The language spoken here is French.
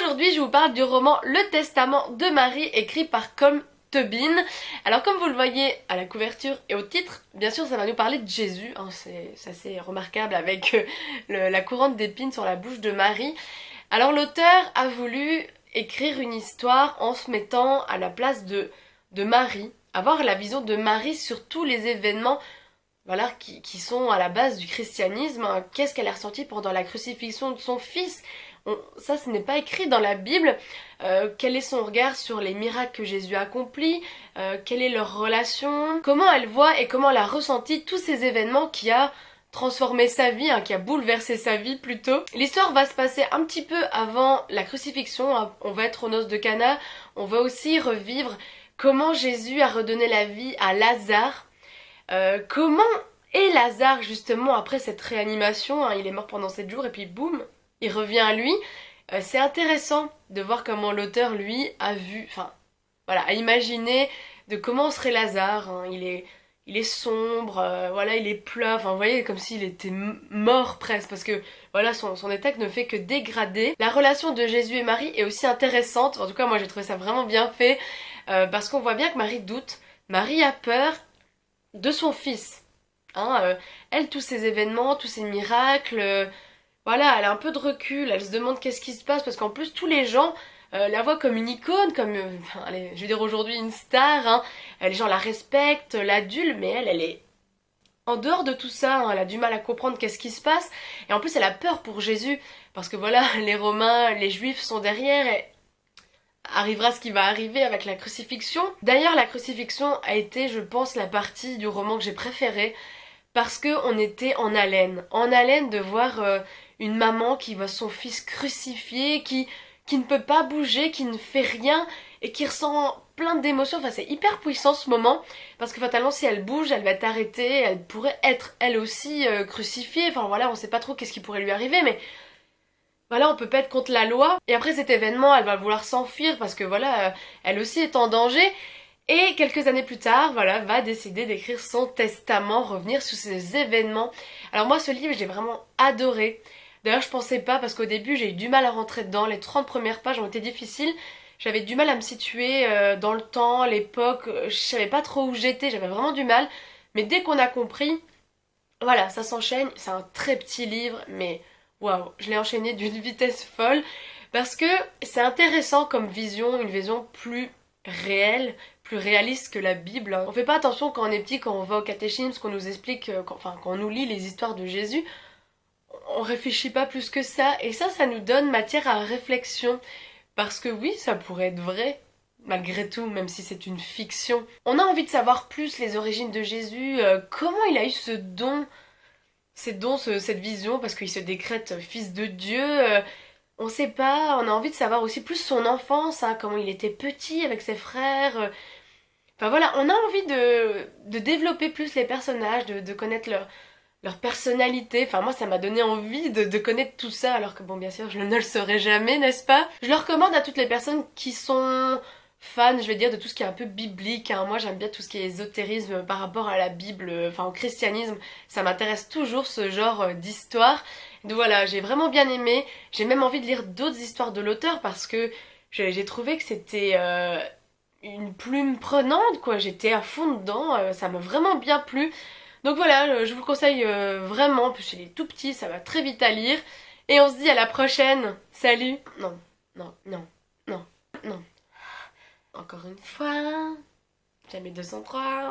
Aujourd'hui, je vous parle du roman Le Testament de Marie, écrit par Colm Tóibín. Alors comme vous le voyez à la couverture et au titre, bien sûr ça va nous parler de Jésus, hein, c'est assez remarquable avec la couronne d'épines sur la bouche de Marie. Alors l'auteur a voulu écrire une histoire en se mettant à la place de Marie, avoir la vision de Marie sur tous les événements voilà, qui sont à la base du christianisme, hein. Qu'est-ce qu'elle a ressenti pendant la crucifixion de son fils? Ça, ce n'est pas écrit dans la Bible. Quel est son regard sur les miracles que Jésus accomplit? Quelle est leur relation? Comment elle voit et comment elle a ressenti tous ces événements qui a transformé sa vie, hein, qui a bouleversé sa vie plutôt. L'histoire va se passer un petit peu avant la crucifixion, hein. On va être aux noces de Cana. On va aussi revivre comment Jésus a redonné la vie à Lazare. Comment est Lazare justement après cette réanimation, hein, il est mort pendant 7 jours et puis boum, il revient à lui. C'est intéressant de voir comment l'auteur lui a vu, enfin voilà, a imaginé de comment serait Lazare, hein. Il est sombre, voilà, il est plat, enfin vous voyez comme s'il était mort presque parce que voilà son état ne fait que dégrader. La relation de Jésus et Marie est aussi intéressante, en tout cas moi j'ai trouvé ça vraiment bien fait parce qu'on voit bien que Marie doute, Marie a peur de son fils. Hein, elle, tous ces événements, tous ces miracles, voilà, elle a un peu de recul, elle se demande qu'est-ce qui se passe, parce qu'en plus tous les gens la voient comme une icône, comme, allez, je vais dire aujourd'hui une star, hein. Les gens la respectent, l'adulent, mais elle est en dehors de tout ça, hein. Elle a du mal à comprendre qu'est-ce qui se passe, et en plus elle a peur pour Jésus, parce que voilà, les Romains, les Juifs sont derrière, et arrivera ce qui va arriver avec la crucifixion. D'ailleurs, la crucifixion a été, je pense, la partie du roman que j'ai préférée parce que on était en haleine de voir une maman qui voit son fils crucifié, qui ne peut pas bouger, qui ne fait rien et qui ressent plein d'émotions. Enfin, c'est hyper puissant ce moment parce que fatalement, si elle bouge, elle va être arrêtée, elle pourrait être elle aussi crucifiée. Enfin voilà, on sait pas trop qu'est-ce qui pourrait lui arriver, mais voilà, on peut pas être contre la loi. Et après cet événement, elle va vouloir s'enfuir parce que voilà, elle aussi est en danger. Et quelques années plus tard, voilà, va décider d'écrire son testament, revenir sur ces événements. Alors moi, ce livre, j'ai vraiment adoré. D'ailleurs, je pensais pas parce qu'au début, j'ai eu du mal à rentrer dedans. Les 30 premières pages ont été difficiles. J'avais du mal à me situer dans le temps, l'époque. Je savais pas trop où j'étais, j'avais vraiment du mal. Mais dès qu'on a compris, voilà, ça s'enchaîne. C'est un très petit livre, mais waouh, je l'ai enchaîné d'une vitesse folle parce que c'est intéressant comme vision, une vision plus réelle, plus réaliste que la Bible, hein. On fait pas attention quand on est petit, quand on va au catéchisme, qu'on nous explique, quand on nous lit les histoires de Jésus, on réfléchit pas plus que ça, et ça nous donne matière à réflexion, parce que oui, ça pourrait être vrai, malgré tout, même si c'est une fiction. On a envie de savoir plus les origines de Jésus, comment il a eu ce don, cette vision, parce qu'il se décrète fils de Dieu. On sait pas, on a envie de savoir aussi plus son enfance, hein, comment il était petit avec ses frères. Enfin voilà, on a envie de développer plus les personnages, de connaître leur personnalité. Enfin moi ça m'a donné envie de connaître tout ça, alors que bon bien sûr je ne le saurais jamais, n'est-ce pas? Je le recommande à toutes les personnes qui sont fans, je vais dire, de tout ce qui est un peu biblique, hein. Moi j'aime bien tout ce qui est ésotérisme par rapport à la Bible, enfin au christianisme. Ça m'intéresse toujours ce genre d'histoire. Donc voilà, j'ai vraiment bien aimé. J'ai même envie de lire d'autres histoires de l'auteur parce que j'ai trouvé que c'était une plume prenante, quoi. J'étais à fond dedans, ça m'a vraiment bien plu. Donc voilà, je vous le conseille vraiment. En plus, il est tout petit, ça va très vite à lire. Et on se dit à la prochaine. Salut! Non, non, non, non, non. Encore une fois. Jamais 203.